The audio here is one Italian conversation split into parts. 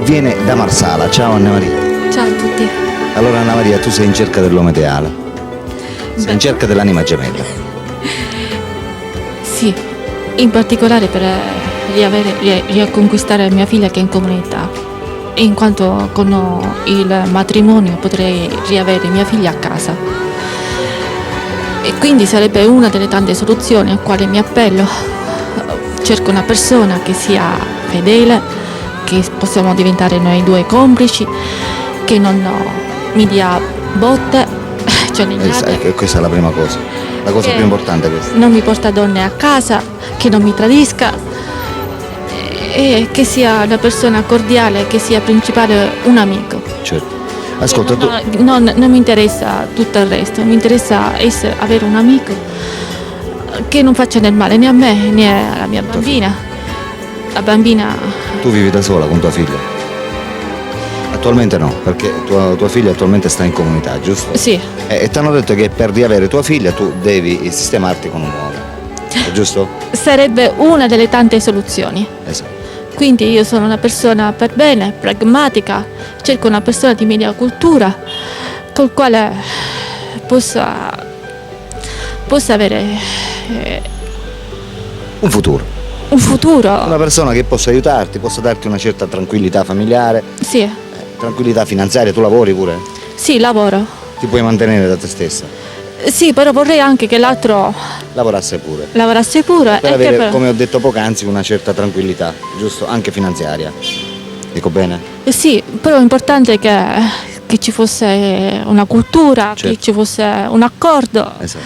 viene da Marsala. Ciao Anna Maria. Ciao a tutti. Allora Anna Maria, tu sei in cerca dell'uomo ideale, sei in cerca dell'anima gemella. Sì, in particolare per riconquistare mia figlia che è in comunità, in quanto con il matrimonio potrei riavere mia figlia a casa. E quindi sarebbe una delle tante soluzioni a quale mi appello. Cerco una persona che sia fedele, che possiamo diventare noi due complici, che non mi dia botte, cioè Che questa è la prima cosa, la cosa più importante è questa. non mi porta donne a casa, che non mi tradisca e che sia una persona cordiale, che sia principale un amico. Certo. Ascolta, tu Non mi interessa tutto il resto, mi interessa avere un amico che non faccia del male né a me né alla mia bambina. La bambina vivi da sola con tua figlia? Attualmente no, perché tua figlia attualmente sta in comunità, giusto? sì, E ti hanno detto che per riavere tua figlia tu devi sistemarti con un uomo, è giusto? sarebbe una delle tante soluzioni. Esatto. Quindi io sono una persona per bene, pragmatica, cerco una persona di media cultura col quale possa avere Un futuro. un futuro. Una persona che possa aiutarti, possa darti una certa tranquillità familiare, Sì, tranquillità finanziaria. Tu lavori pure? sì, lavoro. Ti puoi mantenere da te stessa? Sì, però vorrei anche che l'altro Lavorasse pure. lavorasse pure Per e avere, che come ho detto poc'anzi, una certa tranquillità, giusto? Anche finanziaria. Dico bene? sì, però è importante che ci fosse una cultura, che Certo. ci fosse un accordo Esatto.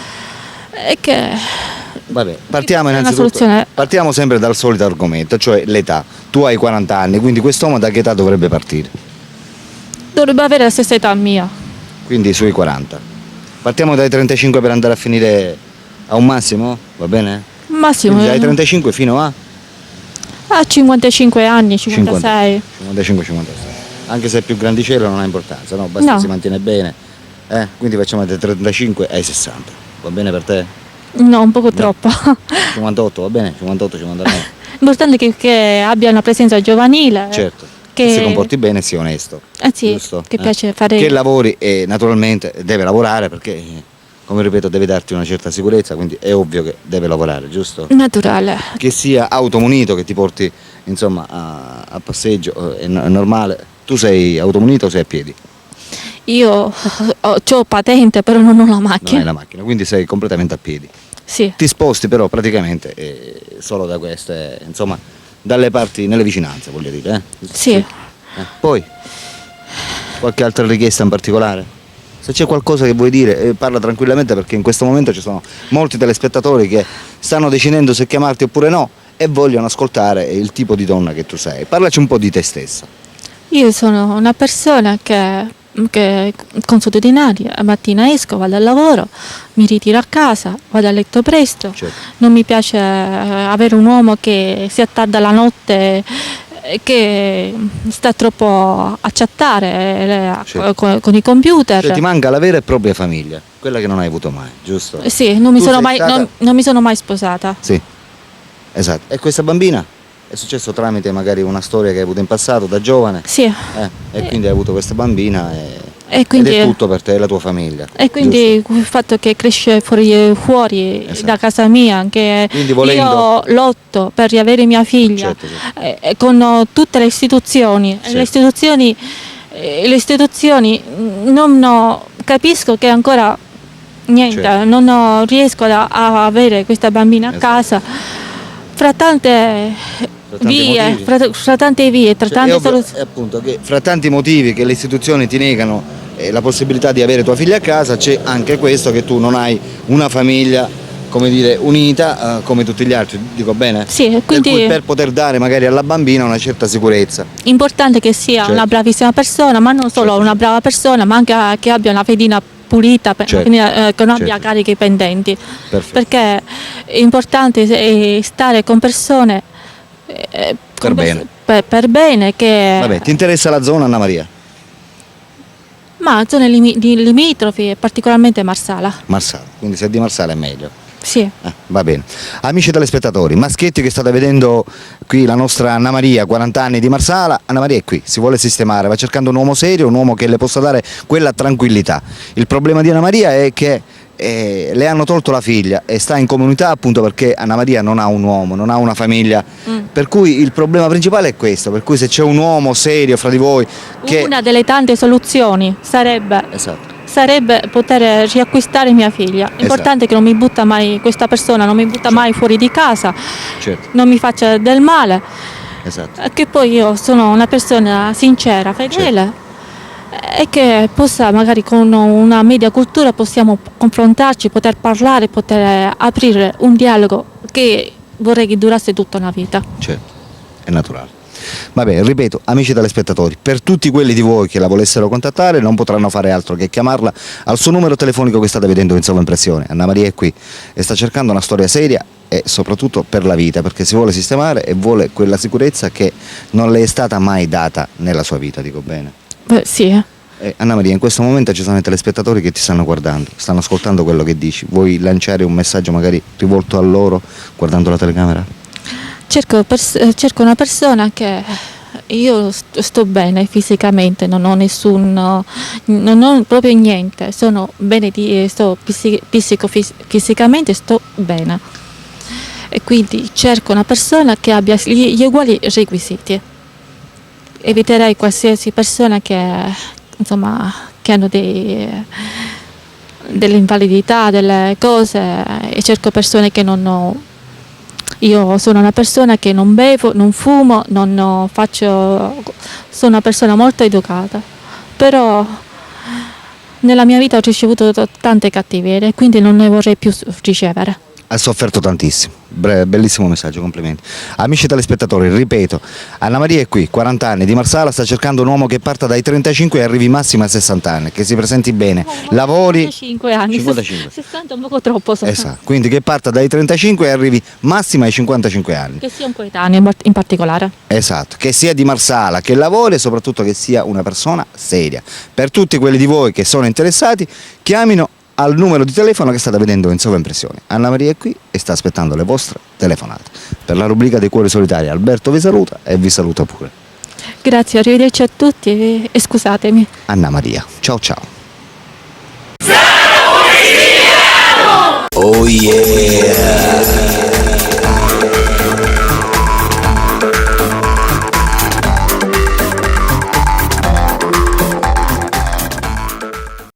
e che Vabbè, partiamo Una innanzitutto. soluzione. Partiamo sempre dal solito argomento, cioè l'età. Tu hai 40 anni, quindi quest'uomo da che età dovrebbe partire? dovrebbe avere la stessa età mia. Quindi sui 40. Partiamo dai 35 per andare a finire a un massimo, va bene? Massimo Quindi dai 35 fino a a 55 anni, 56. 55-56. Anche se è più grandicello non ha importanza, no? Basta No. che si mantiene bene. Quindi facciamo dai 35 ai 60. Va bene per te? No, un poco troppo. 58, va bene? 58, 59. L'importante è che abbia una presenza giovanile. Certo. Che si comporti bene e sia onesto. sì, Giusto? che piace fare. Che lavori e naturalmente deve lavorare perché, come ripeto, deve darti una certa sicurezza, quindi è ovvio che deve lavorare, giusto? Naturale. Che sia automunito, che ti porti insomma a passeggio, è normale. Tu sei automunito o sei a piedi? Io ho patente, però non ho la Non macchina. hai la macchina, quindi sei completamente a piedi. Sì. Ti sposti però praticamente solo da queste, insomma, dalle parti, nelle vicinanze, voglio dire. Sì. Poi, qualche altra richiesta in particolare? Se c'è qualcosa che vuoi dire, parla tranquillamente perché in questo momento ci sono molti telespettatori che stanno decidendo se chiamarti oppure no e vogliono ascoltare il tipo di donna che tu sei. Parlaci un po' di te stessa. Io sono una persona che consuetudinaria, la mattina esco, vado al lavoro, mi ritiro a casa, vado a letto presto. Certo. Non mi piace avere un uomo che si attarda la notte, che sta troppo a chattare Certo. con i computer. Cioè ti manca la vera e propria famiglia, quella che non hai avuto mai, giusto? Sì, non mi Tu sono sei mai, stata- non mi sono mai sposata. Sì, esatto. E questa bambina è successo tramite magari una storia che hai avuto in passato da giovane? Sì, E quindi hai avuto questa bambina e quindi, ed è tutto per te e la tua famiglia. e quindi il fatto che cresce fuori Esatto. da casa mia, che Quindi volendo- io lotto per riavere mia figlia, Certo, certo. con tutte le istituzioni, Certo. le istituzioni non capisco che ancora niente, Certo. non riesco a avere questa bambina a Esatto. casa, fra tante tanti vie, motivi. fra tante vie, tra Cioè, tante è ovvio, soluzioni. appunto che fra tanti motivi che le istituzioni ti negano la possibilità di avere tua figlia a casa, c'è anche questo che tu non hai una famiglia, come dire, unita come tutti gli altri, dico bene? Sì, Per quindi cui per poter dare magari alla bambina una certa sicurezza. importante che sia Certo. una bravissima persona, ma non solo Certo. una brava persona, ma anche che abbia una fedina pulita, Certo. che non abbia Certo. cariche pendenti. Perfetto. Perché è importante stare con persone Per bene. per bene che Vabbè, ti interessa la zona, Anna Maria? ma zone limitrofi, particolarmente Marsala. Marsala, quindi se è di Marsala è meglio. Sì. Va bene. Amici telespettatori, Maschietti che state vedendo qui la nostra Anna Maria, 40 anni di Marsala. Anna Maria è qui, si vuole sistemare, va cercando un uomo serio, un uomo che le possa dare quella tranquillità. Il problema di Anna Maria è che le hanno tolto la figlia e sta in comunità appunto perché Anna Maria non ha un uomo, non ha una famiglia, per cui il problema principale è questo, per cui se c'è un uomo serio fra di voi che... Una delle tante soluzioni sarebbe Esatto. poter riacquistare mia figlia. L'importante è che non mi butta mai, questa persona non mi butta mai fuori di casa, Certo. non mi faccia del male, Esatto. che poi io sono una persona sincera, fedele, e che possa magari con una media cultura possiamo confrontarci, poter parlare, poter aprire un dialogo che vorrei che durasse tutta una vita. Certo, è naturale. Vabbè, ripeto, amici telespettatori, per tutti quelli di voi che la volessero contattare non potranno fare altro che chiamarla al suo numero telefonico che state vedendo in sovraimpressione. Anna Maria è qui e sta cercando una storia seria e soprattutto per la vita, perché si vuole sistemare e vuole quella sicurezza che non le è stata mai data nella sua vita, dico bene. Sì. Anna Maria, in questo momento ci sono i telespettatori che ti stanno guardando, stanno ascoltando quello che dici. Vuoi lanciare un messaggio magari rivolto a loro guardando la telecamera? Cerco una persona che io sto bene fisicamente, non ho non ho proprio niente, sono bene, fisicamente sto bene. E quindi cerco una persona che abbia gli uguali requisiti. Eviterei qualsiasi persona che, insomma, che hanno delle invalidità, delle cose, e cerco persone che non ho. Io sono una persona che non bevo, non fumo, sono una persona molto educata, però nella mia vita ho ricevuto tante cattiverie, quindi non ne vorrei più ricevere. Ha sofferto tantissimo, bellissimo messaggio, complimenti. Amici telespettatori, ripeto, Anna Maria è qui, 40 anni, di Marsala, sta cercando un uomo che parta dai 35 e arrivi massimo a 60 anni, che si presenti bene, lavori... 55 anni, 55. 60 è un poco troppo. Esatto, quindi che parta dai 35 e arrivi massimo ai 55 anni. Che sia un coetaneo in particolare. Esatto, che sia di Marsala, che lavori e soprattutto che sia una persona seria. Per tutti quelli di voi che sono interessati, chiamino al numero di telefono che state vedendo in sovraimpressione. Anna Maria è qui e sta aspettando le vostre telefonate. Per la rubrica dei cuori solitari Alberto vi saluta e vi saluta pure. Grazie, arrivederci a tutti e scusatemi. Anna Maria, ciao ciao.